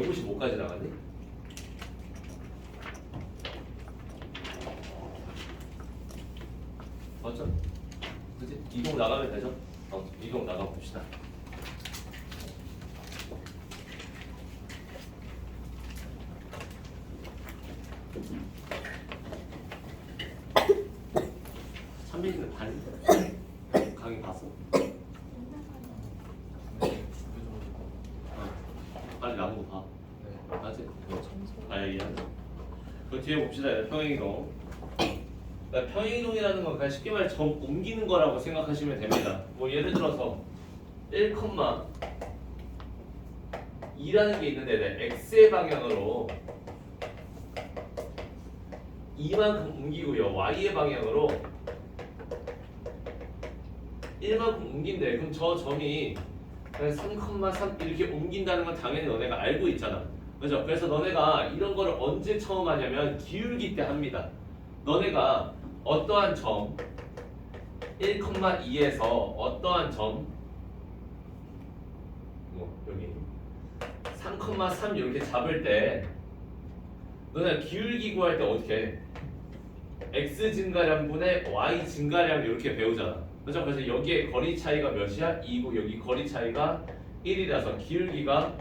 155까지 나가네? 맞죠? 그치? 이동 나가면 되죠? 이동 나가봅시다. 찬빈이는 강의 봤어? 빨리 남은 거 봐. 맞지? 알겠어. 그 뒤에 봅시다. 평행이동. 그러니까 평행이동이라는 건 그냥 쉽게 말해 점 옮기는 거라고 생각하시면 됩니다. 뭐 예를 들어서 1,2라는 게 있는데 x의 방향으로 이만큼 옮기고요. y의 방향으로 1만큼 옮긴대. 그럼 저 점이 3,3 이렇게 옮긴다는 건 당연히 너네가 알고 있잖아. 그죠? 그래서 너네가 이런 거를 언제 처음 하냐면 기울기 때 합니다. 너네가 어떠한 점 1,2에서 어떠한 점 여기 3,3 이렇게 잡을 때 너네가 기울기 구할 때 어떻게 해? x 증가량분의 y 증가량 이렇게 배우잖아. 그죠? 그래서 여기에 거리 차이가 몇이야? 2고 여기 거리 차이가 1이라서 기울기가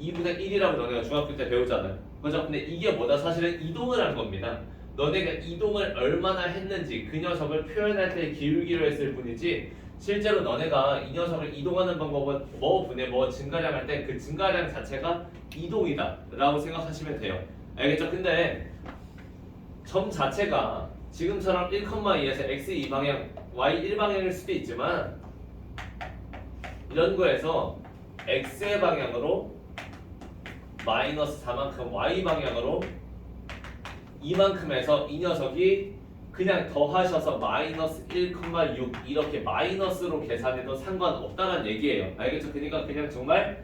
2분의 1이라고 너네가 중학교 때 배우잖아요. 그죠? 근데 이게 뭐다? 사실은 이동을 한 겁니다. 너네가 이동을 얼마나 했는지 그 녀석을 표현할 때 기울기로 했을 뿐이지 실제로 너네가 이 녀석을 이동하는 방법은 뭐 분의 뭐 증가량 할 때 그 증가량 자체가 이동이다 라고 생각하시면 돼요. 알겠죠? 근데 점 자체가 지금처럼 1,2에서 x 2방향, y 1방향일 수도 있지만 이런 거에서 x의 방향으로 마이너스 4만큼 y 방향으로 이만큼에서 이 녀석이 그냥 더하셔서 마이너스 1,6 이렇게 마이너스로 계산해도 상관없다는 얘기예요. 알겠죠? 그러니까 그냥 정말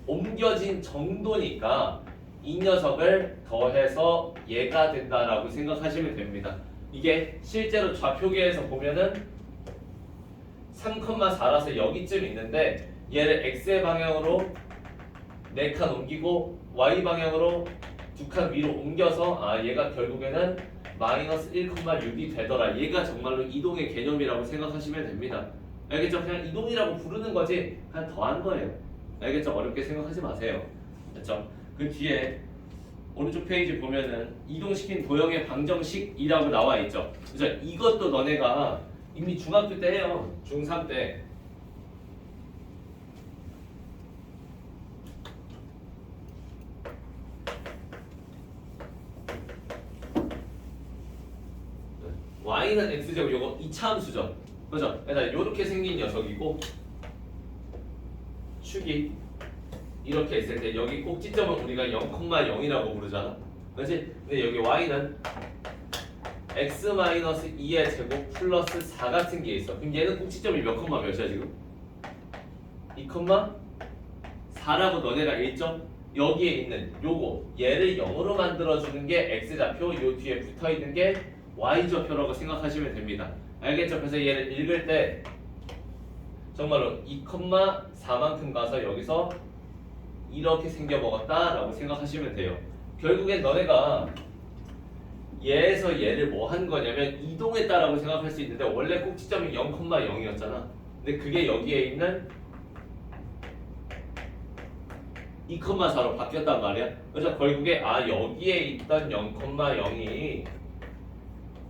옮겨진 정도니까 이 녀석을 더해서 얘가 된다라고 생각하시면 됩니다. 이게 실제로 좌표계에서 보면은 3,4라서 여기쯤 있는데 얘를 x의 방향으로 4칸 옮기고 y 방향으로 2칸 위로 옮겨서 얘가 결국에는 마이너스 1,6이 되더라. 얘가 정말로 이동의 개념이라고 생각하시면 됩니다. 알겠죠? 그냥 이동이라고 부르는 거지 그냥 더한 거예요. 알겠죠? 어렵게 생각하지 마세요. 됐죠? 그 뒤에 오른쪽 페이지 보면은 이동시킨 도형의 방정식이라고 나와 있죠. 그죠? 이것도 너네가 이미 중학교 때 해요. 중3 때. y는 x제곱 요거 이차함수죠. 그죠? 그래서 이렇게 생긴 녀석이고 축이 이렇게 있을 때 여기 꼭지점은 우리가 0,0이라고 부르잖아. 그렇지? 근데 여기 y는 x-2의 제곱 플러스 4 같은 게 있어. 그럼 얘는 꼭지점이 몇 콤마 몇이야 지금? 2,4라고 너네가 읽죠? 여기에 있는 요거 얘를 0으로 만들어주는 게 x좌표, 요 뒤에 붙어있는 게 y좌표라고 생각하시면 됩니다. 알겠죠? 그래서 얘를 읽을 때 정말로 2,4만큼 가서 여기서 이렇게 생겨 먹었다라고 생각하시면 돼요. 결국엔 너네가 얘에서 얘를 뭐 한 거냐면 이동했다라고 생각할 수 있는데 원래 꼭지점이 0,0이었잖아. 근데 그게 여기에 있는 2,4로 바뀌었단 말이야. 그래서 결국에 여기에 있던 0,0이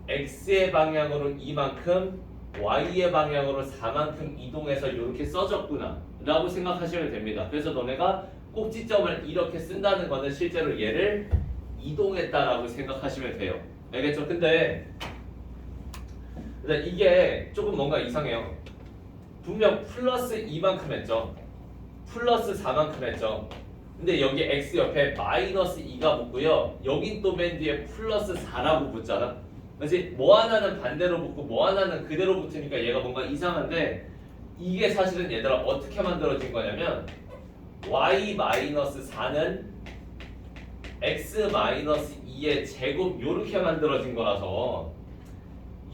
x의 방향으로 이만큼 y의 방향으로 4만큼 이동해서 이렇게 써졌구나 라고 생각하시면 됩니다. 그래서 너네가 꼭지점을 이렇게 쓴다는 거는 실제로 얘를 이동했다라고 생각하시면 돼요. 알겠죠? 근데 이게 조금 뭔가 이상해요. 분명 플러스 2만큼 했죠. 플러스 4만큼 했죠. 근데 여기 x 옆에 마이너스 2가 붙고요. 여긴 또 맨 뒤에 플러스 4라고 붙잖아. 그렇지? 뭐 하나는 반대로 붙고 뭐 하나는 그대로 붙으니까 얘가 뭔가 이상한데 이게 사실은 얘들아 어떻게 만들어진 거냐면 y-4는 x-2의 제곱 요렇게 만들어진 거라서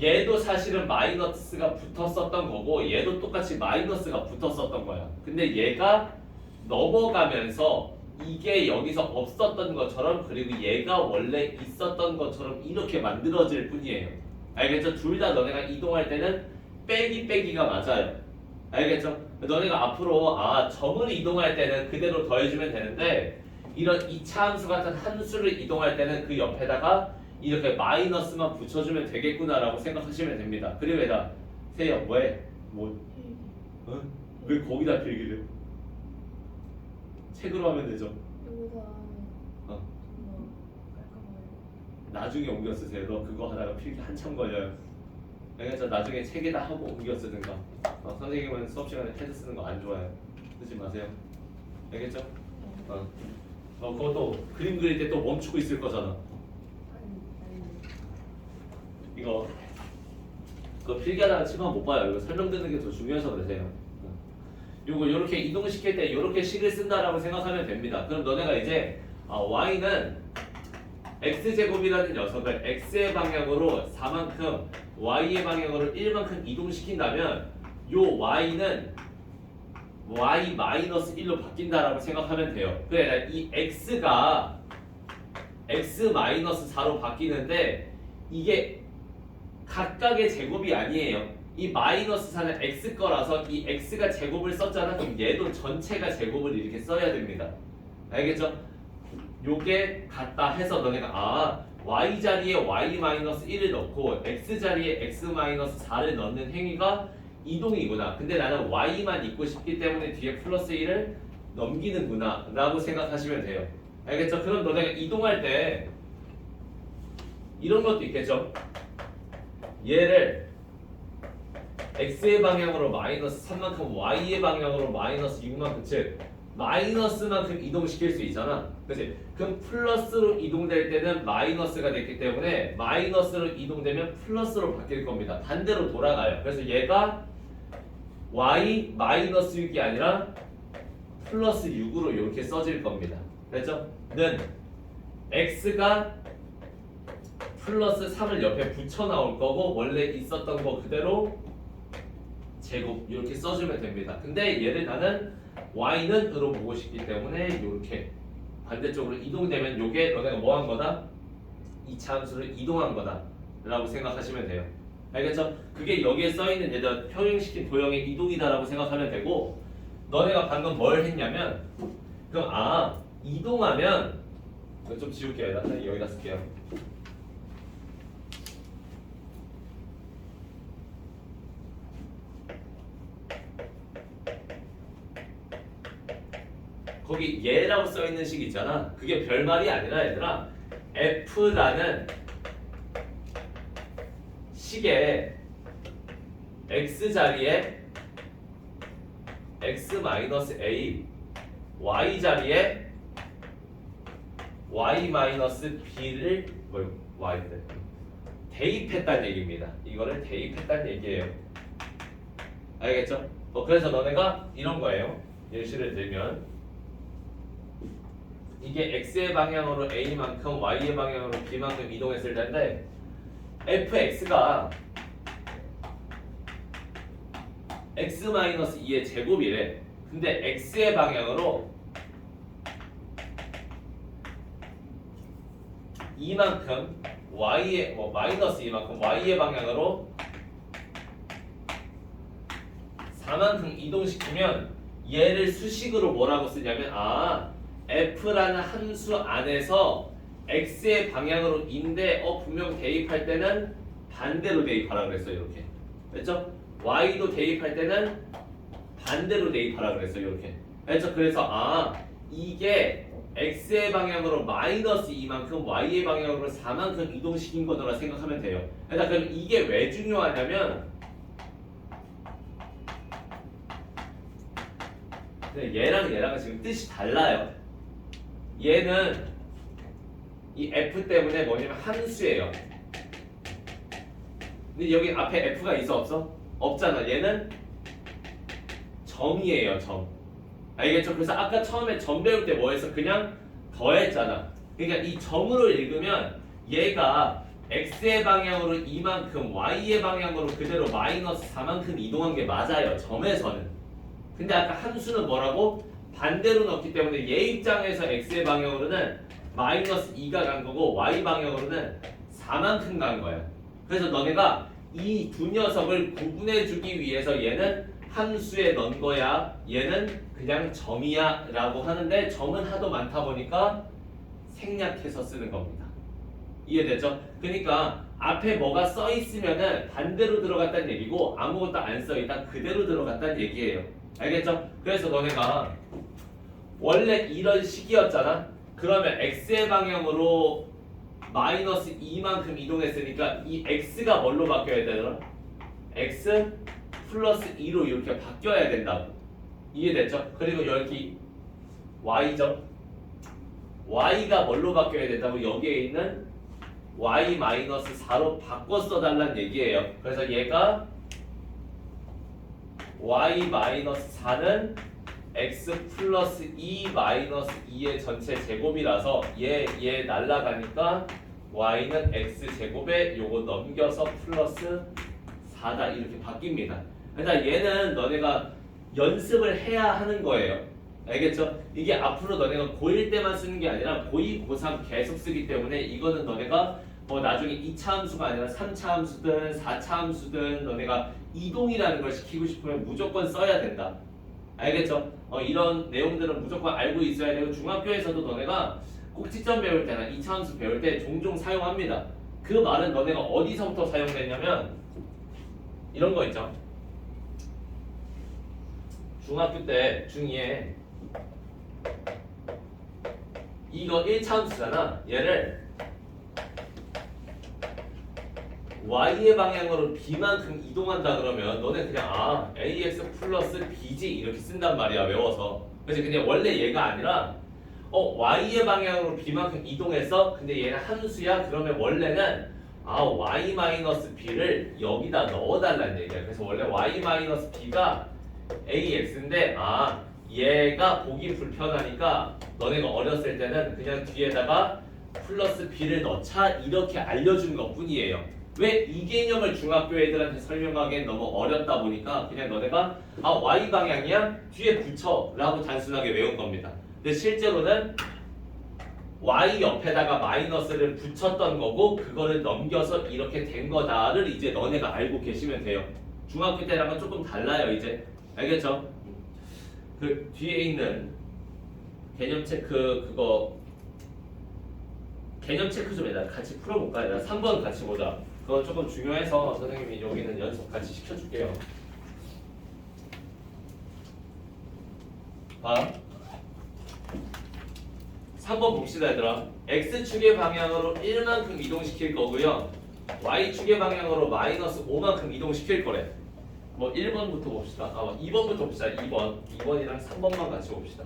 얘도 사실은 마이너스가 붙었었던 거고 얘도 똑같이 마이너스가 붙었었던 거야. 근데 얘가 넘어가면서 이게 여기서 없었던 것처럼 그리고 얘가 원래 있었던 것처럼 이렇게 만들어질 뿐이에요. 알겠죠? 둘 다 너네가 이동할 때는 빼기가 맞아요. 알겠죠? 너네가 앞으로 점을 이동할 때는 그대로 더해주면 되는데 이런 2차 함수 같은 함수를 이동할 때는 그 옆에다가 이렇게 마이너스만 붙여주면 되겠구나라고 생각하시면 됩니다. 그리고 얘들아 세요 왜? 어? 왜 거기다 필기를? 책으로 하면 되죠. 여기다 어. 깔끔하게. 나중에 옮겨 쓰세요. 너 그거 하다가 필기 한참 걸려요. 그래서 나중에 책에다 하고 옮겨 쓰든가. 선생님은 수업 시간에 패드 쓰는 거 안 좋아해요. 쓰지 마세요. 알겠죠? 그것도 그림 그릴 때 또 멈추고 있을 거잖아. 이거 그거 필기하다가 치면 못 봐요. 이거 설명 듣는 게 더 중요해서 그러세요. 요거 이렇게 이동시킬 때 이렇게 식을 쓴다라고 생각하면 됩니다. 그럼 너네가 이제 y는 x제곱이라는 녀석을 x의 방향으로 4만큼 y의 방향으로 1만큼 이동시킨다면 요 y는 y-1로 바뀐다라고 생각하면 돼요. 그래 이 x가 x-4로 바뀌는데 이게 각각의 제곱이 아니에요. 이 마이너스 4는 x 거라서 이 x가 제곱을 썼잖아. 그럼 얘도 전체가 제곱을 이렇게 써야 됩니다. 알겠죠? 요게 같다 해서 너네가 y 자리에 y-1을 넣고 x 자리에 x-4를 넣는 행위가 이동이구나. 근데 나는 y만 있고 싶기 때문에 뒤에 플러스 1을 넘기는구나 라고 생각하시면 돼요. 알겠죠? 그럼 너네가 이동할 때 이런 것도 있겠죠? 얘를 x의 방향으로 마이너스 3만큼 y의 방향으로 마이너스 6만큼 즉 마이너스만큼 이동시킬 수 있잖아. 그치? 그럼 플러스로 이동될 때는 마이너스가 됐기 때문에 마이너스로 이동되면 플러스로 바뀔 겁니다. 반대로 돌아가요. 그래서 얘가 y 마이너스 6이 아니라 플러스 6으로 이렇게 써질 겁니다. 됐죠? 는 x가 플러스 3을 옆에 붙여 나올 거고 원래 있었던 거 그대로 제곱 이렇게 써주면 됩니다. 근데 얘를 나는 y는 으로 보고 싶기 때문에 이렇게 반대쪽으로 이동되면 요게 너네가 뭐 한 거다? 2차 함수를 이동한 거다 라고 생각하시면 돼요. 알겠죠? 그게 여기에 써있는 얘들 평행시킨 도형의 이동이다라고 생각하면 되고 너네가 방금 뭘 했냐면 그럼 이동하면 이거 좀 지울게요. 여기다 쓸게요. 거기 얘라고 써있는 식 있잖아. 그게 별말이 아니라 얘들아 F라는 식에 X 자리에 X-A Y 자리에 Y-B를 Y를 대입했다는 얘기입니다. 이거를 대입했다는 얘기예요. 알겠죠? 그래서 너네가 이런 거예요. 예시를 들면 이게 x의 방향으로 a만큼 y의 방향으로 b만큼 이동했을 텐데 fx가 x-2의 제곱이래. 근데 x의 방향으로 이만큼 y의 마이너스 2만큼 y의 방향으로 4만큼 이동시키면 얘를 수식으로 뭐라고 쓰냐면 f라는 함수 안에서 x의 방향으로 인데 분명 대입할 때는 반대로 대입하라 그랬어요. 이렇게 됐죠? y도 대입할 때는 반대로 대입하라 그랬어요. 이렇게 됐죠? 그래서 이게 x의 방향으로 마이너스 2만큼 y의 방향으로 4만큼 이동시킨 거더라 생각하면 돼요. 그럼 이게 왜 중요하냐면 얘랑은 지금 뜻이 달라요. 얘는 이 f 때문에 뭐냐면 함수예요. 근데 여기 앞에 f가 있어 없어? 없잖아. 얘는 점이에요. 점. 알겠죠? 그래서 아까 처음에 점 배울 때 뭐 했어? 그냥 더했잖아. 그러니까 이 점으로 읽으면 얘가 x의 방향으로 이만큼 y의 방향으로 그대로 마이너스 4만큼 이동한 게 맞아요. 점에서는. 근데 아까 함수는 뭐라고? 반대로 넣기 때문에 얘 입장에서 x의 방향으로는 마이너스 2가 간 거고 y 방향으로는 4만큼 간 거야. 그래서 너네가 이 두 녀석을 구분해 주기 위해서 얘는 함수에 넣은 거야, 얘는 그냥 점이야 라고 하는데 점은 하도 많다 보니까 생략해서 쓰는 겁니다. 이해되죠? 그러니까 앞에 뭐가 써 있으면은 반대로 들어갔다는 얘기고 아무것도 안 써 있다 그대로 들어갔다는 얘기예요. 알겠죠? 그래서 너네가 원래 이런 식이었잖아. 그러면 x의 방향으로 마이너스 2만큼 이동했으니까 이 x가 뭘로 바뀌어야 되더라? x 플러스 2로 이렇게 바뀌어야 된다고. 이해됐죠? 그리고 여기 y죠? y가 뭘로 바뀌어야 된다고? 여기에 있는 y 마이너스 4로 바꿔 써달라는 얘기예요. 그래서 얘가 y 마이너스 4는 x 플러스 2 마이너스 2의 전체 제곱이라서 얘 날라가니까 y는 x 제곱에 요거 넘겨서 플러스 4다 이렇게 바뀝니다. 그러니까 얘는 너네가 연습을 해야 하는 거예요. 알겠죠? 이게 앞으로 너네가 고1 때만 쓰는 게 아니라 고2, 고3 계속 쓰기 때문에 이거는 너네가 뭐 나중에 2차 함수가 아니라 3차 함수든 4차 함수든 너네가 이동이라는 걸 시키고 싶으면 무조건 써야 된다. 알겠죠? 이런 내용들은 무조건 알고 있어야 되고 중학교에서도 너네가 꼭지점 배울 때나 2차 함수 배울 때 종종 사용합니다. 그 말은 너네가 어디서부터 사용됐냐면 이런 거 있죠. 중학교 때 중2에 이거 1차 함수잖아. 얘를 y의 방향으로 b만큼 이동한다 그러면 너네 그냥 ax 플러스 b지 이렇게 쓴단 말이야 외워서. 그래서 그냥 원래 얘가 아니라 y의 방향으로 b만큼 이동해서 근데 얘는 함수야 그러면 원래는 y 마이너스 b를 여기다 넣어달라는 얘기야. 그래서 원래 y 마이너스 b가 ax인데 얘가 보기 불편하니까 너네가 어렸을 때는 그냥 뒤에다가 플러스 b를 넣자 이렇게 알려준 것 뿐이에요. 왜 이 개념을 중학교 애들한테 설명하기엔 너무 어렵다 보니까 그냥 너네가 y 방향이야? 뒤에 붙여 라고 단순하게 외운 겁니다. 근데 실제로는 y 옆에다가 마이너스를 붙였던 거고 그거를 넘겨서 이렇게 된 거다를 이제 너네가 알고 계시면 돼요. 중학교 때랑은 조금 달라요 이제. 알겠죠? 그 뒤에 있는 개념 체크 그거 개념 체크 좀 해라. 같이 풀어볼까? 얘들아 3번 같이 보자. 그거 조금 중요해서 선생님이 여기는 연습 같이 시켜줄게요. 봐. 3번 봅시다 얘들아. x축의 방향으로 1만큼 이동시킬 거고요. y축의 방향으로 마이너스 5만큼 이동시킬 거래. 뭐 1번부터 봅시다. 2번부터 봅시다. 2번이랑 3번만 같이 봅시다.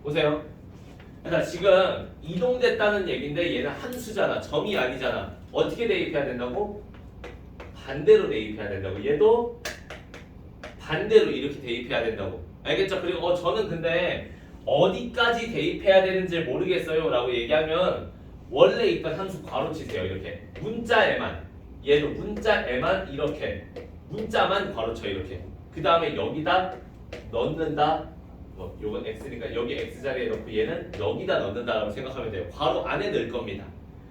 보세요. 자, 지금 이동됐다는 얘기인데 얘는 함수잖아. 점이 아니잖아. 어떻게 대입해야 된다고? 반대로 대입해야 된다고. 얘도 반대로 이렇게 대입해야 된다고. 알겠죠? 그리고 저는 근데 어디까지 대입해야 되는지 모르겠어요 라고 얘기하면 원래 있던 함수 괄호치세요. 이렇게 문자에만 얘도 문자에만 이렇게 문자만 괄호쳐 이렇게. 그 다음에 여기다 넣는다. 요건 x니까 여기 x 자리에 넣고 얘는 여기다 넣는다라고 생각하면 돼요. 괄호 안에 넣을 겁니다.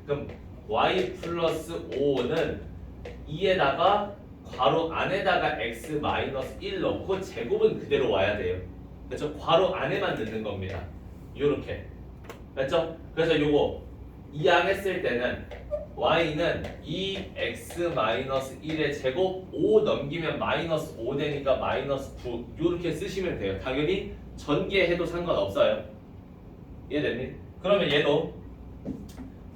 그럼 y 플러스 5는 2에다가 괄호 안에다가 x 마이너스 1 넣고 제곱은 그대로 와야 돼요. 그렇죠? 괄호 안에만 넣는 겁니다. 요렇게. 맞죠? 그래서 요거 이항했을 때는 y는 2x 마이너스 1의 제곱 5 넘기면 마이너스 5 되니까 마이너스 9 요렇게 쓰시면 돼요. 당연히 전개해도 상관없어요. 이해됐니? 그러면 얘도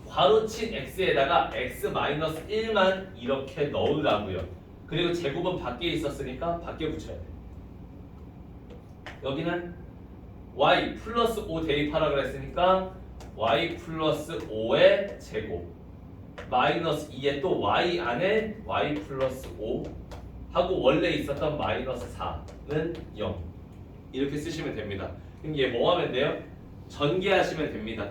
괄호친 x에다가 x 마이너스 1만 이렇게 넣으라고요. 그리고 제곱은 밖에 있었으니까 밖에 붙여야 돼. 여기는 y 플러스 5 대입하라 그랬으니까 y 플러스 5의 제곱 마이너스 2에 또 y 안에 y 플러스 5 하고 원래 있었던 마이너스 4는 0 이렇게 쓰시면 됩니다. 그럼 얘 뭐 하면 돼요? 전개하시면 됩니다.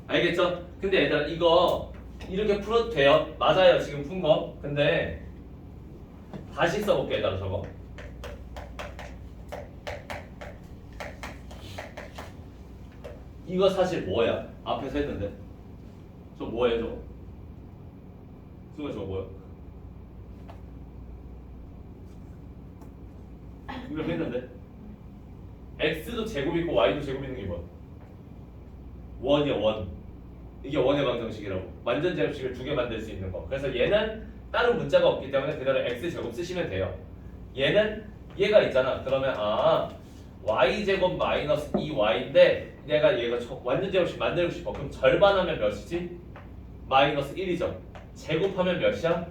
알겠죠? 근데 얘들아 이거 이렇게 풀어도 돼요. 맞아요. 지금 푼 거. 근데 다시 써볼게. 얘들아 저거. 이거 사실 뭐야? 앞에서 했는데. 저 뭐예요 저거? 순간 저거 뭐야? 분명 했는데. x도 제곱 있고 y도 제곱 있는 게 뭐야? 원이야 원. 이게 원의 방정식이라고. 완전 제곱식을 두 개 만들 수 있는 거. 그래서 얘는 다른 문자가 없기 때문에 그대로 x 제곱 쓰시면 돼요. 얘는 얘가 있잖아. 그러면 y 제곱 마이너스 2y인데 얘가 완전 제곱식 만들고 싶어. 그럼 절반하면 몇이지? 마이너스 1이죠. 제곱하면 몇이야?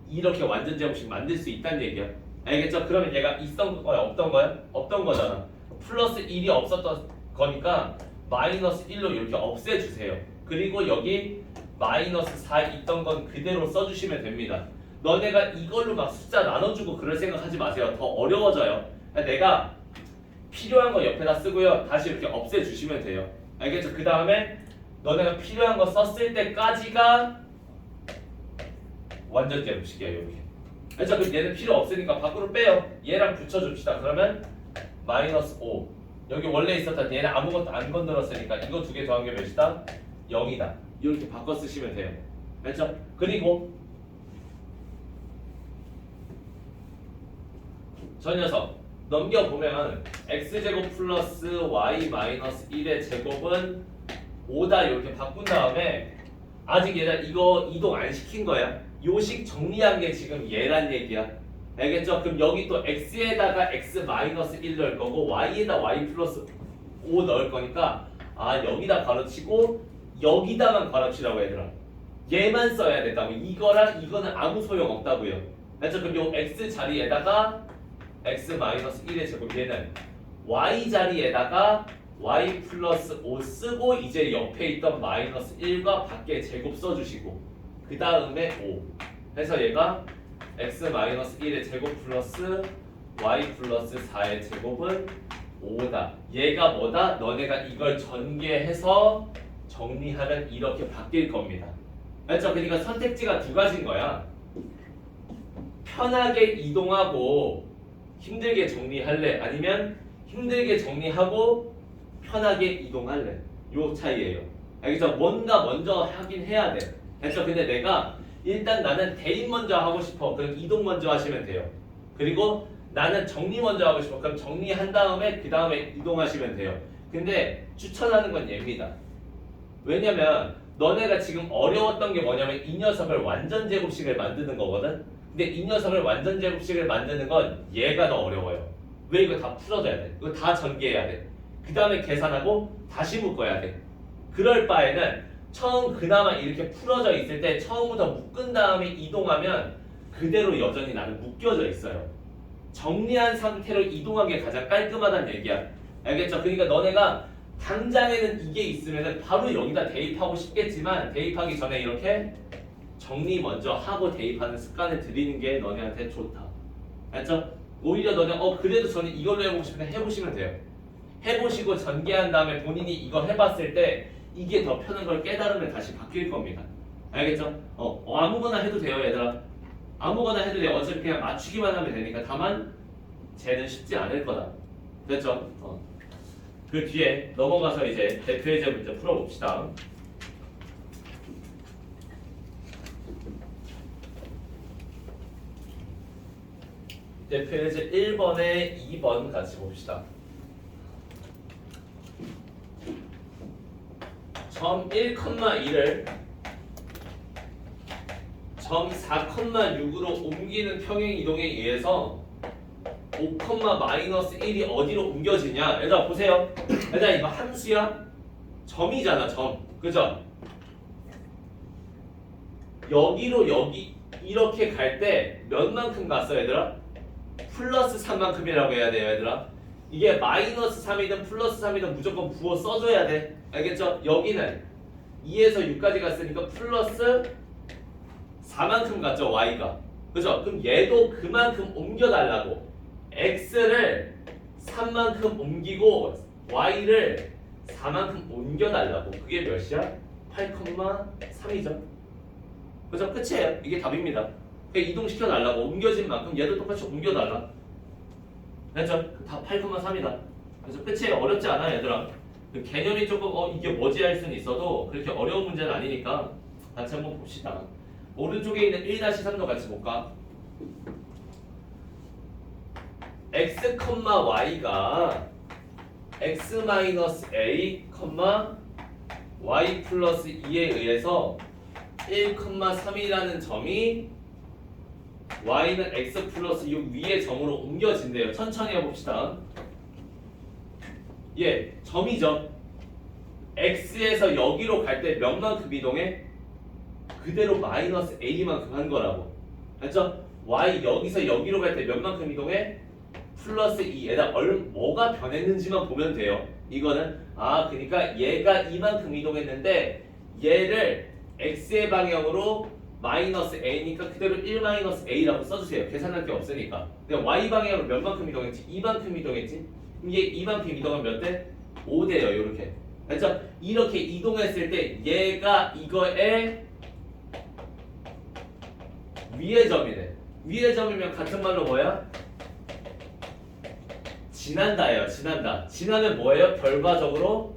이렇게 완전 제곱식 만들 수 있다는 얘기야. 알겠죠? 그러면 얘가 있던 거야 없던 거야? 없던 거잖아. 플러스 1이 없었던 거니까 마이너스 1로 이렇게 없애주세요. 그리고 여기 마이너스 4 있던 건 그대로 써주시면 됩니다. 너네가 이걸로 막 숫자 나눠주고 그럴 생각 하지 마세요. 더 어려워져요. 내가 필요한 거 옆에다 쓰고요. 다시 이렇게 없애주시면 돼요. 알겠죠? 그 다음에 너네가 필요한 거 썼을 때까지가 완전 제곱식이에요. 이렇게. 그래서 얘는 필요 없으니까 밖으로 빼요. 얘랑 붙여줍시다. 그러면 마이너스 5. 여기 원래 있었던 얘는 아무것도 안 건드렸으니까 이거 두 개 더한 게 몇이다? 0이다. 이렇게 바꿔 쓰시면 돼요. 그렇죠? 그리고 저 녀석 넘겨보면 x제곱 플러스 y 마이너스 1의 제곱은 5다 이렇게 바꾼 다음에 아직 얘가 이거 이동 안 시킨 거야. 요식 정리한 게 지금 얘란 얘기야. 알겠죠? 그럼 여기 또 x에다가 x 마이너스 1 넣을 거고 y에다 y 플러스 5 넣을 거니까 여기다 가로치고 여기다만 가로치라고 얘들아. 얘만 써야 된다고. 이거랑 이거는 아무 소용 없다고요. 알죠? 그럼 요 x 자리에다가 x 마이너스 1의 제곱 얘는 y 자리에다가 y 플러스 5 쓰고 이제 옆에 있던 마이너스 1과 밖에 제곱 써주시고 그 다음에 5 해서 얘가 x 마이너스 1의 제곱 플러스 y 플러스 4의 제곱은 5다. 얘가 뭐다? 너네가 이걸 전개해서 정리하면 이렇게 바뀔 겁니다. 알죠? 그러니까 선택지가 두 가지인 거야. 편하게 이동하고 힘들게 정리할래? 아니면 힘들게 정리하고 편하게 이동할래? 요 차이예요. 알겠죠? 뭔가 먼저 하긴 해야 돼. 알겠죠? 근데 내가 일단 나는 대입 먼저 하고 싶어. 그럼 이동 먼저 하시면 돼요. 그리고 나는 정리 먼저 하고 싶어. 그럼 정리한 다음에 그 다음에 이동하시면 돼요. 근데 추천하는 건 얘입니다. 왜냐면 너네가 지금 어려웠던 게 뭐냐면 이 녀석을 완전 제곱식을 만드는 거거든. 근데 이 녀석을 완전 제곱식을 만드는 건 얘가 더 어려워요. 왜? 이거 다 풀어줘야 돼. 이거 다 전개해야 돼. 그 다음에 계산하고 다시 묶어야 돼. 그럴 바에는 처음 그나마 이렇게 풀어져 있을 때 처음부터 묶은 다음에 이동하면 그대로 여전히 나는 묶여져 있어요. 정리한 상태로 이동한 게 가장 깔끔하다는 얘기야. 알겠죠? 그러니까 너네가 당장에는 이게 있으면 바로 여기다 대입하고 싶겠지만 대입하기 전에 이렇게 정리 먼저 하고 대입하는 습관을 들이는 게 너네한테 좋다. 알죠? 오히려 너네 그래도 저는 이걸로 해보고 싶은데 해보시면 돼요. 해보시고 전개한 다음에 본인이 이거 해봤을 때 이게 더 편한 걸 깨달으면 다시 바뀔 겁니다. 알겠죠? 아무거나 해도 돼요 얘들아. 아무거나 해도 돼요. 어차피 그냥 맞추기만 하면 되니까. 다만 쟤는 쉽지 않을 거다. 됐죠? 그 뒤에 넘어가서 이제 대표 예제 문제 풀어봅시다. 대표 예제 1번에 2번 같이 봅시다. 점 1,2를 점 4,6으로 옮기는 평행 이동에 의해서 5,-1이 어디로 옮겨지냐? 얘들아 보세요. 얘들아 이거 함수야? 점이잖아 점. 그죠? 여기로 여기 이렇게 갈 때 몇만큼 갔어 얘들아? 플러스 3만큼이라고 해야 돼요 얘들아. 이게 마이너스 3이든 플러스 3이든 무조건 부호 써줘야 돼. 알겠죠? 여기는 2에서 6까지 갔으니까 플러스 4만큼 갔죠 y가. 그죠? 그럼 얘도 그만큼 옮겨달라고. x를 3만큼 옮기고 y를 4만큼 옮겨달라고. 그게 몇이야? 8,3이죠. 그죠? 끝이에요. 이게 답입니다. 그냥 이동시켜 달라고 옮겨진 만큼 얘도 똑같이 옮겨 달라. 됐죠? 다 8,3이다. 그래서 끝이에요. 어렵지 않아 얘들아. 그 개념이 조금 이게 뭐지 할 수는 있어도 그렇게 어려운 문제는 아니니까 같이 한번 봅시다. 오른쪽에 있는 1-3도 같이 볼까? x, y가 x-a, y 플러스 2에 의해서 1,3이라는 점이 y는 x 플러스 6 위의 점으로 옮겨진대요. 천천히 해봅시다. 예, 점이죠. x에서 여기로 갈 때 몇 만큼 이동해? 그대로 마이너스 a만큼 한 거라고. 알죠? y 여기서 여기로 갈 때 몇 만큼 이동해? 플러스 2에다 뭐가 변했는지만 보면 돼요. 이거는 그러니까 얘가 이만큼 이동했는데 얘를 x의 방향으로 마이너스 a니까 그대로 1 마이너스 a라고 써주세요. 계산할 게 없으니까. 근데 y 방향으로 몇 만큼 이동했지? 이만큼 이동했지? 이게 이만큼 이동하면 몇 대? 5대요. 이렇게. 그렇죠? 이렇게 이동했을 때 얘가 이거의 위의 점이네. 위의 점이면 같은 말로 뭐야? 지난다예요. 지난다. 지나면 뭐예요? 결과적으로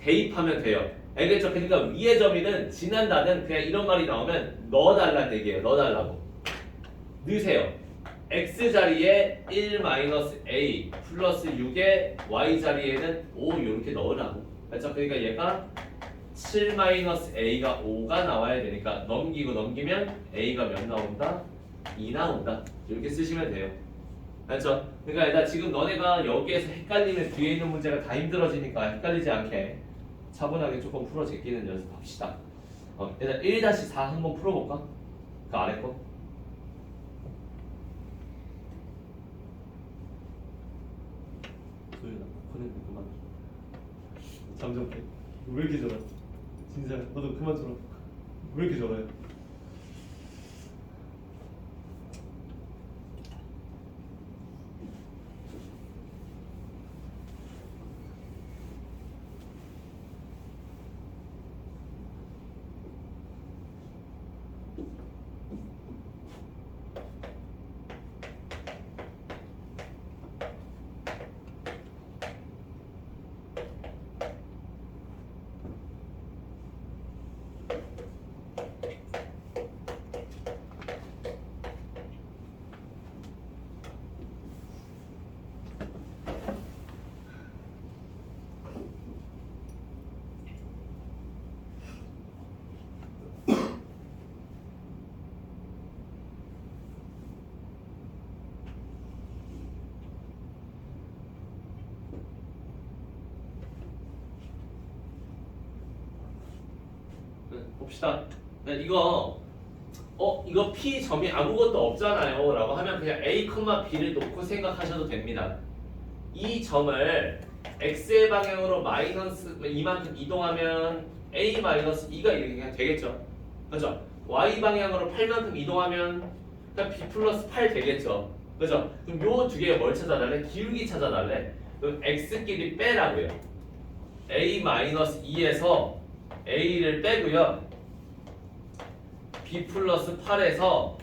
대입하면 돼요. 알겠죠? 그러니까 위의 점이든 지난다든 그냥 이런 말이 나오면 넣어달라는 얘기예요. 넣어달라고. 넣으세요. x 자리에 1-a 플러스 6에 y 자리에는 5 이렇게 넣으라고. 그렇죠? 그러니까 얘가 7-a가 5가 나와야 되니까 넘기면 a가 몇 나온다? 2 나온다. 이렇게 쓰시면 돼요. 그렇죠? 그러니까 일단 지금 너네가 여기에서 헷갈리면 뒤에 있는 문제가 다 힘들어지니까 헷갈리지 않게 차분하게 조금 풀어 제끼는 연습합시다. 일단 1-4 한번 풀어볼까? 그 아래 거. 소윤아, 코는 그만. 잠 좀 깨. 왜 이렇게 좋아? 진짜 너도 그만 들어. 왜 이렇게 좋아해? 봅시다. 이거 P 점이 아무것도 없잖아요 라고 하면 그냥 A, B를 놓고 생각하셔도 됩니다. 이 점을 X의 방향으로 마이너스 이만큼 이동하면 A 마이너스 2가 이렇게 그냥 되겠죠. 그죠? Y 방향으로 8만큼 이동하면 그냥 B 플러스 8 되겠죠. 그죠? 그럼 요 두 개 뭘 찾아달래? 기울기 찾아달래. 그럼 X끼리 빼라고요. A 마이너스 2에서 A를 빼고요. B 플러스 8에서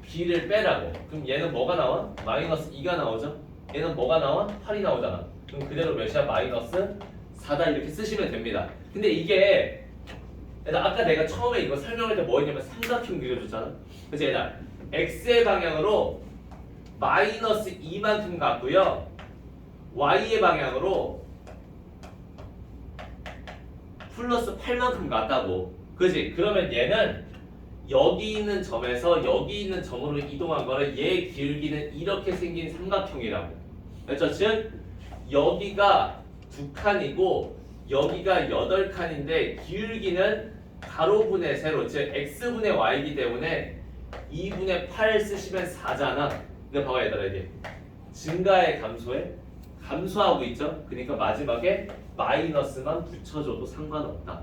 B를 빼라고. 그럼 얘는 뭐가 나와? 마이너스 2가 나오죠? 얘는 뭐가 나와? 8이 나오잖아. 그럼 그대로 몇이야? 마이너스 4다 이렇게 쓰시면 됩니다. 근데 이게 아까 내가 처음에 이거 설명할 때 뭐 했냐면 삼각형 그려줬잖아. 그래서 얘들아 X의 방향으로 마이너스 2만큼 갔고요. Y의 방향으로 플러스 8만큼 갔다고. 그지? 그러면 얘는 여기 있는 점에서 여기 있는 점으로 이동한 거를 얘 기울기는 이렇게 생긴 삼각형이라고. 그렇죠? 즉 여기가 2칸이고 여기가 8칸인데 기울기는 가로분의 세로 즉 x분의 y이기 때문에 2분의 8 쓰시면 4잖아. 근데 봐봐 얘들아 이게 증가의 감소에 감소하고 있죠? 그러니까 마지막에 마이너스만 붙여줘도 상관없다.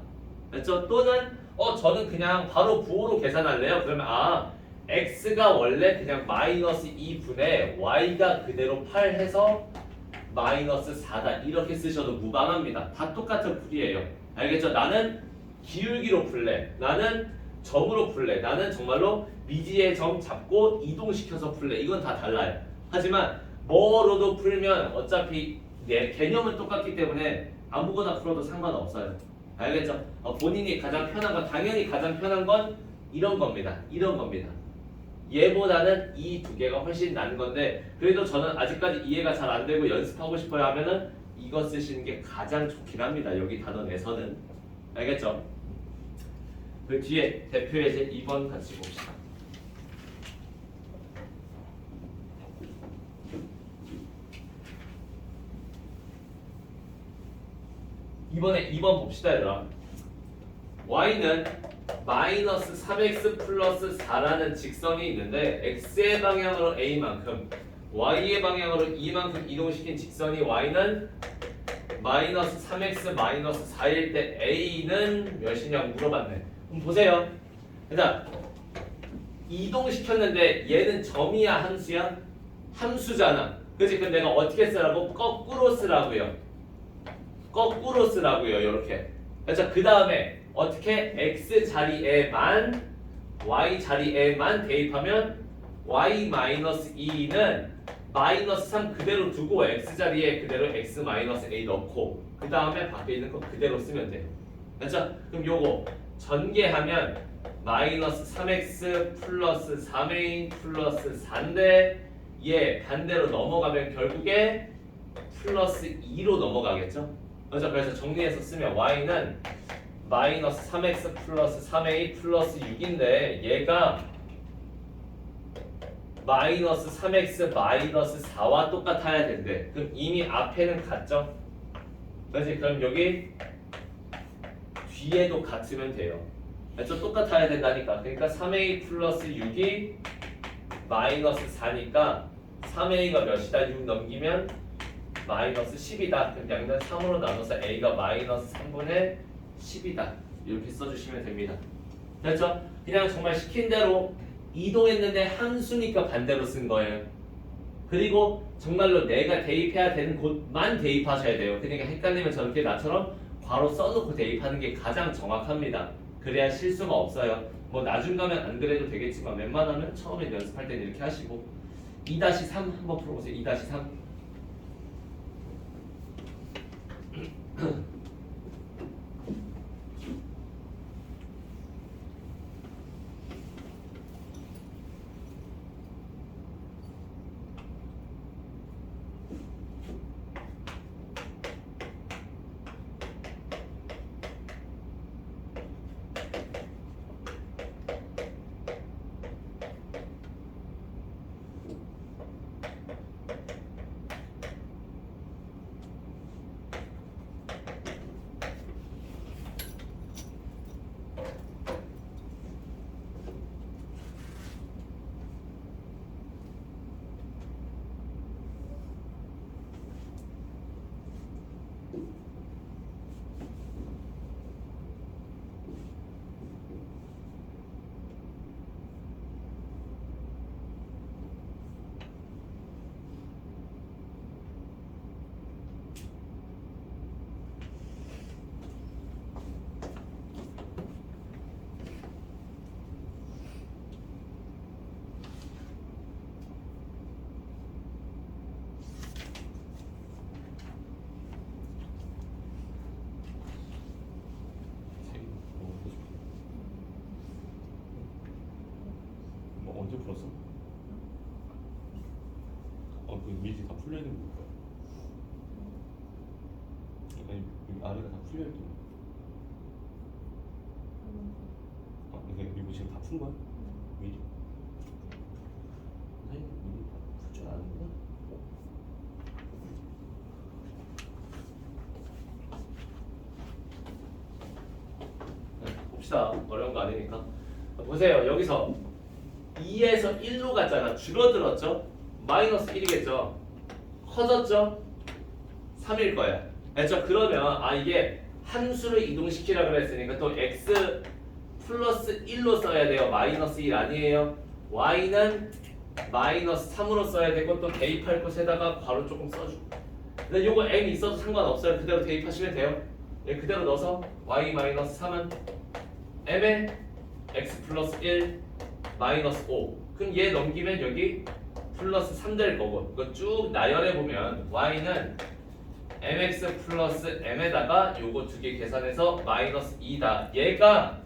그렇죠? 또는 저는 그냥 바로 부호로 계산할래요. 그러면 x가 원래 그냥 마이너스 2분의 y가 그대로 8 해서 마이너스 4다 이렇게 쓰셔도 무방합니다. 다 똑같은 풀이에요. 알겠죠? 나는 기울기로 풀래. 나는 점으로 풀래. 나는 정말로 미지의 점 잡고 이동시켜서 풀래. 이건 다 달라요. 하지만 뭐로도 풀면 어차피 내 개념은 똑같기 때문에 아무거나 풀어도 상관없어요. 알겠죠? 본인이 가장 편한 건 당연히 가장 편한 건 이런 겁니다. 이런 겁니다. 얘보다는 이 두 개가 훨씬 나은 건데 그래도 저는 아직까지 이해가 잘 안 되고 연습하고 싶어요 하면은 이거 쓰시는 게 가장 좋긴 합니다. 여기 단어 내서는. 알겠죠? 그 뒤에 대표 예제 2번 같이 봅시다. 이번에 2번 봅시다 얘들아. y는 마이너스 3x 플러스 4라는 직선이 있는데 x의 방향으로 a만큼 y의 방향으로 이만큼 이동시킨 직선이 y는 마이너스 3x 마이너스 4일 때 a는 몇이냐고 물어봤네. 그럼 보세요. 일단 이동시켰는데 얘는 점이야 함수야? 함수잖아. 그치? 그럼 내가 어떻게 쓰라고? 거꾸로 쓰라고요. 거꾸로 쓰라고요. 이렇게. 그래서 그 다음에 어떻게 x 자리에만 y 자리에만 대입하면 y 마이너스 2는 마이너스 3 그대로 두고 x 자리에 그대로 x 마이너스 a 넣고 그 다음에 밖에 있는 거 그대로 쓰면 돼요. 그렇죠? 그럼 요거 전개하면 마이너스 3x 플러스 3a 플러스 4인데 얘 반대로 넘어가면 결국에 플러스 2로 넘어가겠죠? 그렇죠? 그래서 정리해서 쓰면 y는 마이너스 3x 플러스 3a 플러스 6인데 얘가 마이너스 3x 마이너스 4와 똑같아야 된대. 그럼 이미 앞에는 같죠? 그렇지? 그럼 여기 뒤에도 같으면 돼요. 그래서 똑같아야 된다니까. 그러니까 3a 플러스 6이 마이너스 4니까 3a가 몇이다? 6 넘기면 마이너스 10이다. 그럼 양변 3으로 나눠서 a가 마이너스 3분의 10이다. 이렇게 써주시면 됩니다. 됐죠? 그냥 정말 시킨 대로 이동했는데 함수니까 반대로 쓴 거예요. 그리고 정말로 내가 대입해야 되는 곳만 대입하셔야 돼요. 그러니까 헷갈리면 저렇게 나처럼 괄호 써놓고 대입하는 게 가장 정확합니다. 그래야 실수가 없어요. 뭐 나중 가면 안 그래도 되겠지만 웬만하면 처음에 연습할 때는 이렇게 하시고 2-3 한번 풀어보세요. 2-3 언제 풀었어? 그 밑이 다 풀려 있는 거야. 아니 여기 아래가 다 풀려 있잖아. 이거 지금 다 푼 거야? 미리? 선생님 미리 다 풀 줄 아는구나. 봅시다. 어려운 거 아니니까. 보세요. 여기서 2에서 1로 갔잖아. 줄어들었죠? 마이너스 1이겠죠? 커졌죠? 3일 거야. 그렇죠? 그러면 이게 함수를 이동시키라 그랬으니까 또 x 플러스 1로 써야 돼요. 마이너스 1 아니에요. y는 마이너스 3으로 써야 되고 또 대입할 곳에다가 괄호 조금 써주고. 근데 요거 m 있어도 상관없어요. 그대로 대입하시면 돼요. 얘 그대로 넣어서 y-3은 m에 x 플러스 1 마이너스 5. 그럼 얘 넘기면 여기 플러스 3 될 거고 이거 쭉 나열해 보면 y는 mx 플러스 m에다가 요거 두 개 계산해서 마이너스 2다. 얘가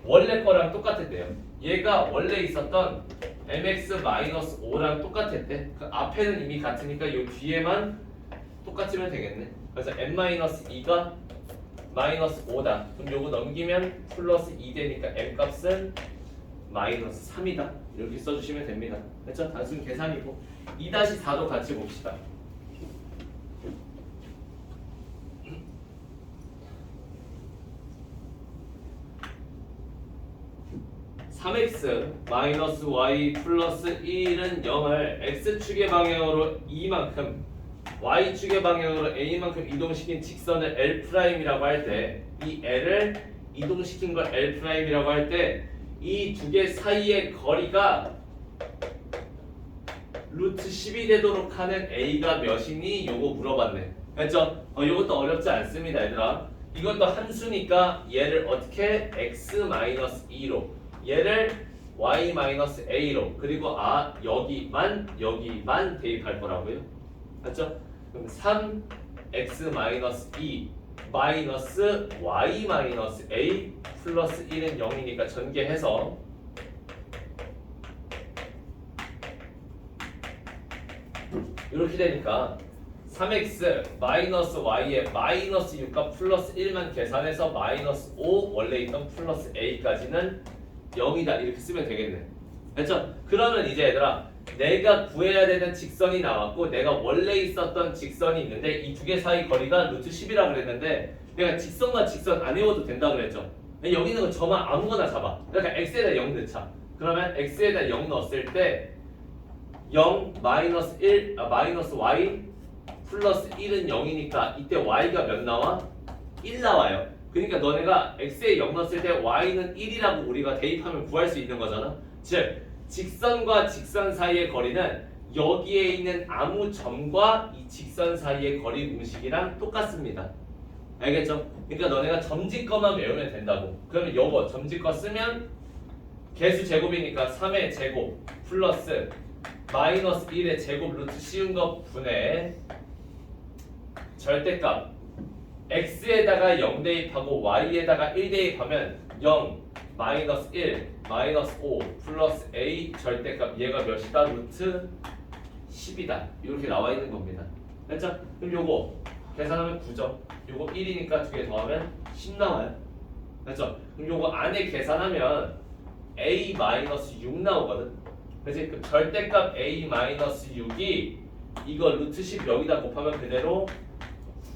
원래 거랑 똑같았대요. 얘가 원래 있었던 mx 마이너스 5랑 똑같았대. 그 앞에는 이미 같으니까 요 뒤에만 똑같으면 되겠네. 그래서 m 마이너스 2가 마이너스 5다. 그럼 요거 넘기면 플러스 2 되니까 m 값은 마이너스 3이다. 이렇게 써주시면 됩니다. 그렇죠? 단순 계산이고 2-4도 같이 봅시다. 3x 마이너스 y 플러스 1은 0을 x축의 방향으로 2만큼 y축의 방향으로 a만큼 이동시킨 직선을 L'이라고 할 때 이 L을 이동시킨 걸 L'이라고 할 때 이 두 개 사이의 거리가 루트 10이 되도록 하는 a가 몇이니? 요거 물어봤네. 그렇죠? 요것도 어렵지 않습니다 얘들아. 이것도 함수니까 얘를 어떻게 x-2로 얘를 y-a로 그리고 여기만 대입할 거라고요. 맞죠? 그럼 3x-2 마이너스 y-a 플러스 1은 0이니까 전개해서 이렇게 되니까 3x 마이너스 y에 마이너스 6과 플러스 1만 계산해서 마이너스 5 원래 있던 플러스 a까지는 0이다 이렇게 쓰면 되겠네. 됐죠? 그러면 이제 얘들아 내가 구해야 되는 직선이 나왔고 내가 원래 있었던 직선이 있는데 이 두 개 사이 거리가 루트 10이라고 그랬는데 내가 직선과 직선 안 외워도 된다고 그랬죠. 여기 있는 거 저만 아무거나 잡아. 그러니까 x에다 0 넣자. 그러면 x에다 0 넣었을 때 0 마이너스 1 마이너스 y 플러스 1은 0이니까 이때 y가 몇 나와? 1 나와요. 그러니까 너네가 x에 0 넣었을 때 y는 1이라고 우리가 대입하면 구할 수 있는 거잖아. 즉 직선과 직선 사이의 거리는 여기에 있는 아무 점과 이 직선 사이의 거리 공식이랑 똑같습니다. 알겠죠? 그러니까 너네가 점집거만 외우면 된다고. 그러면 요거 점집거 쓰면 개수 제곱이니까 3의 제곱 플러스 마이너스 1의 제곱 루트 씌운 거 분의 절대값 x에다가 0 대입하고 y에다가 1 대입하면 0 마이너스 1 마이너스 5 플러스 a 절대값 얘가 몇이다? 루트 10이다 이렇게 나와 있는 겁니다. 됐죠? 그럼 요거 계산하면 9죠. 요거 1이니까 두 개 더하면 10 나와요. 됐죠? 그럼 요거 안에 계산하면 a 마이너스 6 나오거든. 그치? 그럼 절대값 a 마이너스 6이 이거 루트 10 여기다 곱하면 그대로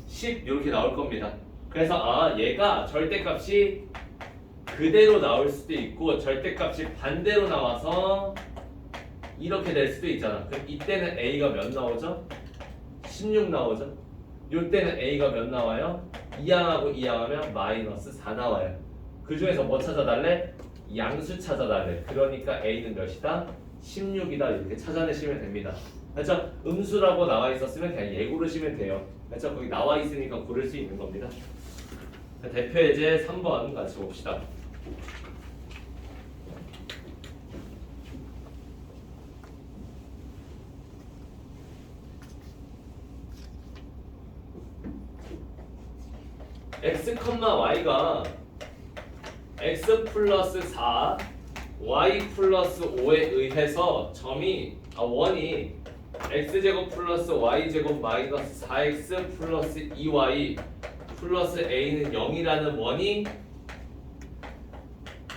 10 이렇게 나올 겁니다. 그래서 얘가 절대값이 그대로 나올 수도 있고 절대값이 반대로 나와서 이렇게 될 수도 있잖아. 그럼 이때는 a가 몇 나오죠? 16 나오죠. 이때는 a가 몇 나와요? 2항하고 2항하면 마이너스 4 나와요. 그 중에서 뭐 찾아달래? 양수 찾아달래. 그러니까 a는 몇이다? 16이다 이렇게 찾아내시면 됩니다. 그렇죠? 음수라고 나와 있었으면 그냥 예 고르시면 돼요. 그렇죠? 거기 나와 있으니까 고를 수 있는 겁니다. 대표 예제 3번 같이 봅시다. x, y가 x 플러스 4 y 플러스 5에 의해서 원이 x제곱 플러스 y제곱 마이너스 4x 플러스 2y 플러스 a는 0이라는 원이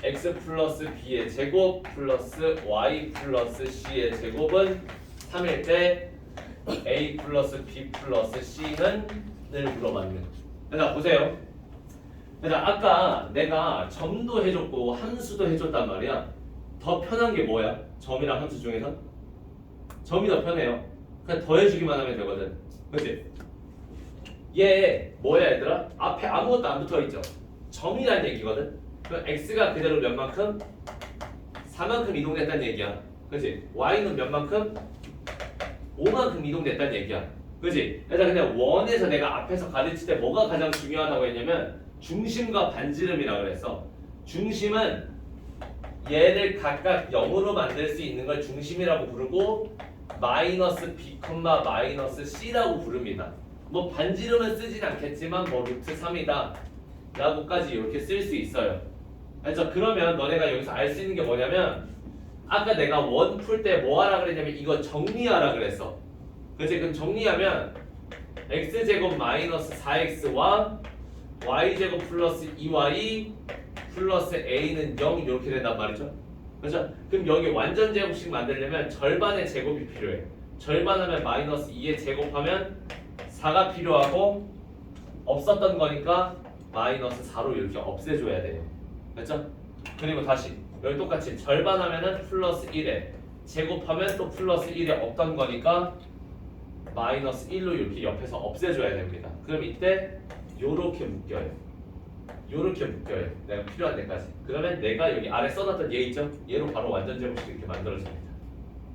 x 플러스 b의 제곱 플러스 y 플러스 c의 제곱은 3일 때 a 플러스 b 플러스 c는 을 물어봤네. 자 보세요. 자 아까 내가 점도 해줬고 함수도 해줬단 말이야. 더 편한 게 뭐야? 점이랑 함수 중에서? 점이 더 편해요. 그냥 더해주기만 하면 되거든. 그치? 얘 뭐야 얘들아? 앞에 아무것도 안 붙어있죠? 점이란 얘기거든? 그럼 x가 그대로 몇 만큼? 4만큼 이동됐다는 얘기야. 그치? y는 몇 만큼? 5만큼 이동됐다는 얘기야. 그지? 일단 근데 원에서 내가 앞에서 가르칠 때 뭐가 가장 중요하다고 했냐면 중심과 반지름이라고 그랬어. 중심은 얘를 각각 0으로 만들 수 있는 걸 중심이라고 부르고 마이너스 b, 마이너스 c라고 부릅니다. 뭐 반지름은 쓰진 않겠지만 뭐 루트 3이다 라고까지 이렇게 쓸 수 있어요. 그래서 그러면 너네가 여기서 알 수 있는 게 뭐냐면 아까 내가 원 풀 때 뭐 하라 그랬냐면 이거 정리하라 그랬어. 그치? 그럼 정리하면 x제곱 마이너스 4x와 y제곱 플러스 2y 플러스 a는 0 이렇게 된단 말이죠. 그렇죠? 그럼 여기 완전 제곱식 만들려면 절반의 제곱이 필요해. 절반하면 마이너스 2의 제곱하면 4가 필요하고 없었던 거니까 마이너스 4로 이렇게 없애줘야 돼요. 그렇죠? 그리고 다시 여기 똑같이 절반하면은 플러스 1에 제곱하면 또 플러스 1에 없던 거니까 마이너스 1로 이렇게 옆에서 없애줘야 됩니다. 그럼 이때 요렇게 묶여요. 요렇게 묶여요. 내가 필요한 데까지. 그러면 내가 여기 아래 써놨던 얘 있죠? 얘로 바로 완전 제곱식 이렇게 만들어집니다.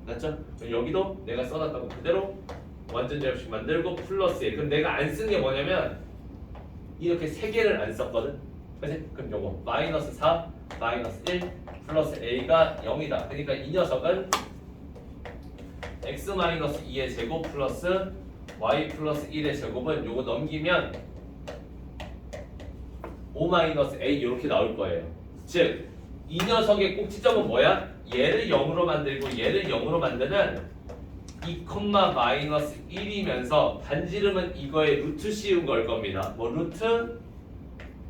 맞죠? 여기도 내가 써놨던 거 그대로 완전 제곱식 만들고 플러스 1. 그럼 내가 안 쓴 게 뭐냐면 이렇게 세 개를 안 썼거든. 그치? 그럼 요거 마이너스 4, 마이너스 1, 플러스 a가 0이다. 그러니까 이 녀석은 x 마이너스 2의 제곱 플러스 y 플러스 1의 제곱은 요거 넘기면 5 마이너스 a 이렇게 나올 거예요. 즉 이 녀석의 꼭지점은 뭐야? 얘를 0으로 만들고 얘를 0으로 만드는 2, 마이너스 1이면서 반지름은 이거에 루트 씌운 걸 겁니다. 뭐 루트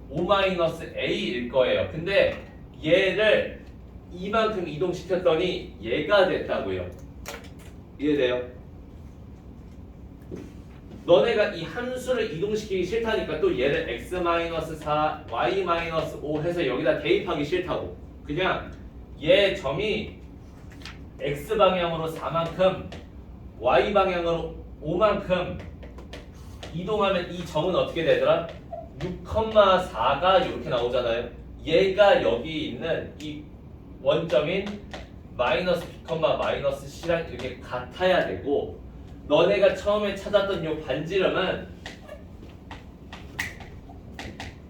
5 마이너스 a일 거예요. 근데 얘를 이만큼 이동시켰더니 얘가 됐다고요. 이해돼요? 너네가 이 함수를 이동시키기 싫다니까 또 얘를 x-4, y-5 해서 여기다 대입하기 싫다고. 그냥 얘 점이 x방향으로 4만큼 y방향으로 5만큼 이동하면 이 점은 어떻게 되더라? 6,4가 이렇게 나오잖아요. 얘가 여기 있는 이 원점인 마이너스 b, 마이너스 c랑 이렇게 같아야 되고 너네가 처음에 찾았던 이 반지름은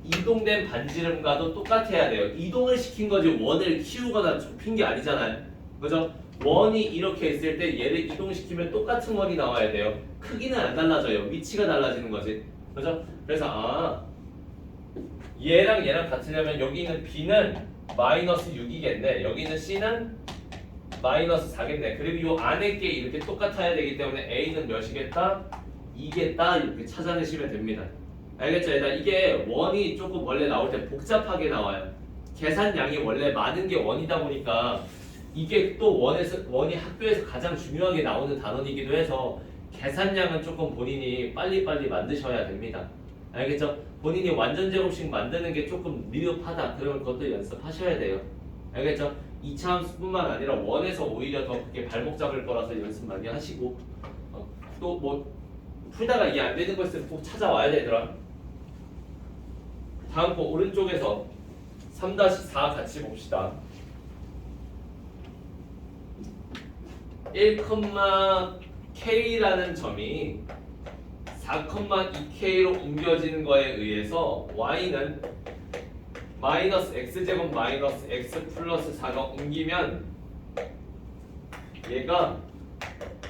이동된 반지름과도 똑같아야 돼요. 이동을 시킨 거지 원을 키우거나 좁힌 게 아니잖아요. 그죠? 원이 이렇게 있을 때 얘를 이동시키면 똑같은 원이 나와야 돼요. 크기는 안 달라져요. 위치가 달라지는 거지. 그죠? 그래서 얘랑 얘랑 같으려면 여기 있는 b는 마이너스 6이겠네. 여기 있는 c는 마이너스 4겠네. 그리고 이 안에 게 이렇게 똑같아야 되기 때문에 a는 몇이겠다? 2겠다 이렇게 찾아내시면 됩니다. 알겠죠? 일단 이게 원이 조금 원래 나올 때 복잡하게 나와요. 계산량이 원래 많은 게 원이다 보니까 이게 또 원이 학교에서 가장 중요하게 나오는 단원이기도 해서 계산량은 조금 본인이 빨리빨리 만드셔야 됩니다. 알겠죠? 본인이 완전 제곱식 만드는 게 조금 미흡하다 그러면 그것도 연습하셔야 돼요. 알겠죠? 2차 함수뿐만 아니라 원에서 오히려 더 그게 발목 잡을 거라서 연습 많이 하시고 또 뭐 풀다가 이해 안 되는 거 있으면 꼭 찾아와야 되더라. 다음 거 오른쪽에서 3-4 같이 봅시다. 1,k라는 점이 4,2k로 옮겨지는 거에 의해서 y는 마이너스 x제곱 마이너스 x 플러스 4가 옮기면 얘가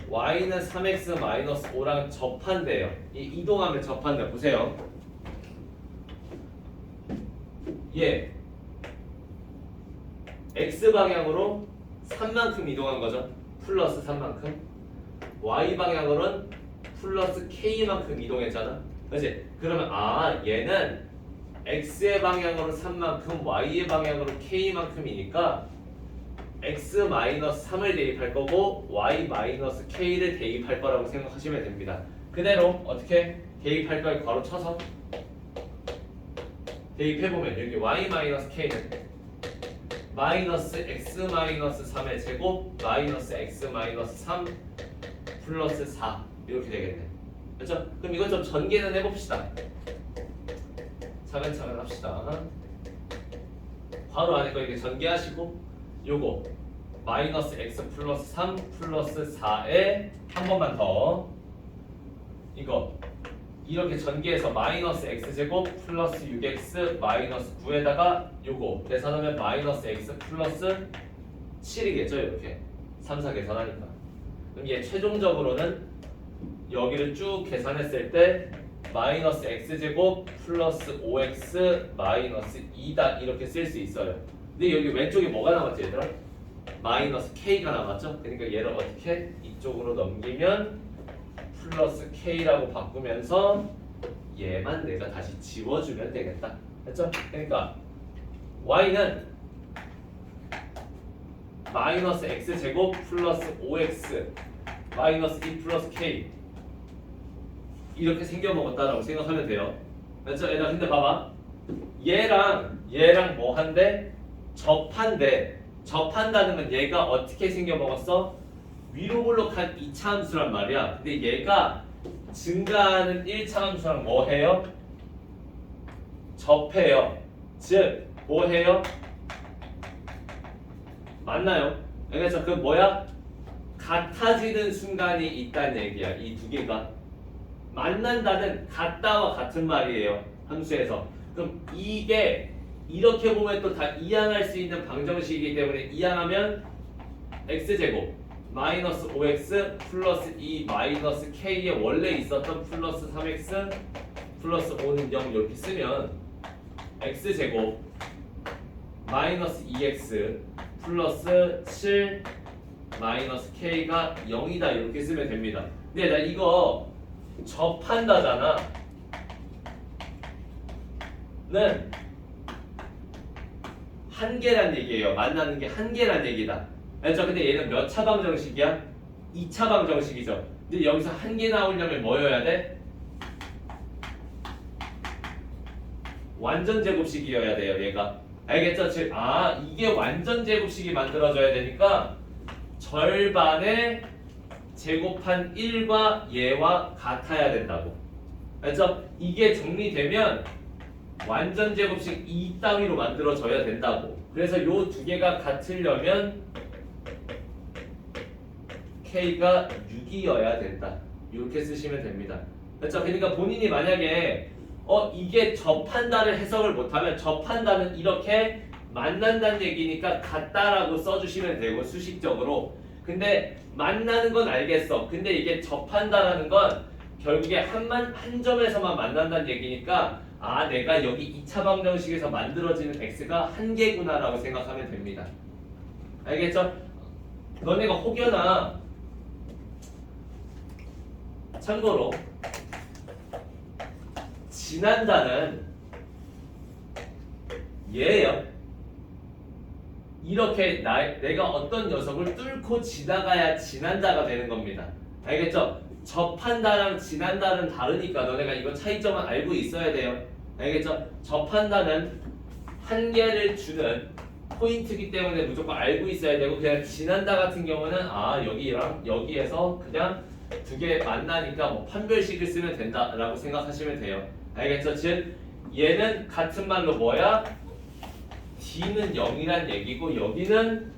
y는 3x 마이너스 5랑 접한대요. 이동하면 접한대. 보세요. 얘 x방향으로 3만큼 이동한 거죠. 플러스 3만큼. y방향으로는 플러스 k만큼 이동했잖아. 그렇지? 그러면 얘는 x의 방향으로 3만큼 y의 방향으로 k만큼이니까 x-3을 대입할 거고 y-k를 대입할 거라고 생각하시면 됩니다. 그대로 어떻게 대입할 거에 괄호 쳐서 대입해보면 여기 y-k는 마이너스 x-3의 제곱 마이너스 x-3 플러스 4 이렇게 되겠네. 그렇죠? 그럼 이것 좀 전개는 해봅시다. 차근차근 합시다. 괄호 안에 거 이렇게 전개하시고 요거 마이너스 x 플러스 3 플러스 4에 한 번만 더 이거 이렇게 전개해서 마이너스 x제곱 플러스 6x 마이너스 9에다가 요거 계산하면 마이너스 x 플러스 7이겠죠. 이렇게 3, 4 계산하니까. 그럼 얘 최종적으로는 여기를 쭉 계산했을 때 마이너스 x제곱 플러스 5x 마이너스 2다 이렇게 쓸 수 있어요. 근데 여기 왼쪽에 뭐가 남았지 얘들아? 마이너스 k가 남았죠? 그러니까 얘를 어떻게 이쪽으로 넘기면 플러스 k라고 바꾸면서 얘만 내가 다시 지워주면 되겠다. 됐죠? 그러니까 y는 마이너스 x제곱 플러스 5x 마이너스 2 플러스 k 이렇게 생겨먹었다라고 생각하면 돼요. 됐죠? 얘들아 근데 봐봐 얘랑 뭐 한데? 접한데 접한다는 건 얘가 어떻게 생겨먹었어? 위로 볼록한 2차 함수란 말이야. 근데 얘가 증가하는 1차 함수랑 뭐 해요? 접해요. 즉 뭐 해요? 맞나요? 그래서 그 뭐야? 같아지는 순간이 있다는 얘기야. 이 두 개가 만난다는 같다와 같은 말이에요. 함수에서. 그럼 이게 이렇게 보면 또 다 이항할 수 있는 방정식이기 때문에 이항하면 x제곱 마이너스 5x 플러스 2 마이너스 k에 원래 있었던 플러스 3x 플러스 5는 0 이렇게 쓰면 x제곱 마이너스 2x 플러스 7 마이너스 k가 0이다 이렇게 쓰면 됩니다. 근데 나 이거 접한다잖아 는 한계란 얘기예요. 만나는 게 한계란 얘기다. 알죠? 근데 얘는 몇 차 방정식이야? 2차 방정식이죠. 근데 여기서 한계 나오려면 뭐여야 돼? 완전 제곱식이어야 돼요. 얘가. 알겠죠? 즉, 이게 완전 제곱식이 만들어져야 되니까 절반의 제곱한 1과 얘와 같아야 된다고. 알죠? 이게 정리되면 완전 제곱식 2 따위로 만들어져야 된다고. 그래서 요 두 개가 같으려면 k가 6이어야 된다. 이렇게 쓰시면 됩니다. 그렇죠? 그러니까 본인이 만약에 이게 접한다를 해석을 못하면 접한다는 이렇게 만난다는 얘기니까 같다라고 써주시면 되고 수식적으로. 근데 만나는 건 알겠어. 근데 이게 접한다라는 건 결국에 한 점에서만 만난다는 얘기니까 내가 여기 2차 방정식에서 만들어지는 x가 한 개구나라고 생각하면 됩니다. 알겠죠? 너네가 혹여나 참고로 지난다는 얘예요. 이렇게 내가 어떤 녀석을 뚫고 지나가야 지난다가 되는 겁니다. 알겠죠? 접한다랑 지난다는 다르니까 너네가 이거 차이점은 알고 있어야 돼요. 알겠죠? 접한다는 한계를 주는 포인트이기 때문에 무조건 알고 있어야 되고, 그냥 지난다 같은 경우는 여기랑 여기에서 그냥 두 개 만나니까 뭐 판별식을 쓰면 된다라고 생각하시면 돼요. 알겠죠? 즉 얘는 같은 말로 뭐야? d는 0이란 얘기고 여기는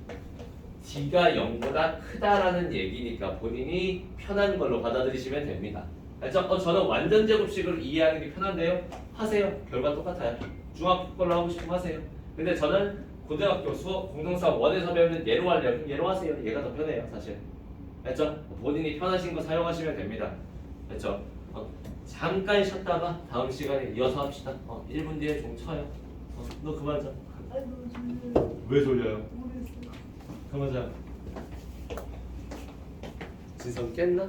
d가 0보다 크다라는 얘기니까 본인이 편한 걸로 받아들이시면 됩니다. 알죠? 저는 완전 제곱식으로 이해하는 게 편한데요. 하세요. 결과 똑같아요. 중학교 걸로 하고 싶으면 하세요. 근데 저는 고등학교 수업 공동사 1에서 배우는 얘로 하려고 그럼 얘로 하세요. 얘가 더 편해요 사실. 알죠? 본인이 편하신 거 사용하시면 됩니다. 알죠? 잠깐 쉬었다가 다음 시간에 이어서 합시다. 1분 뒤에 종 쳐요. 너 그만 자. 왜 졸려요? 그만 자. 진성 깼나?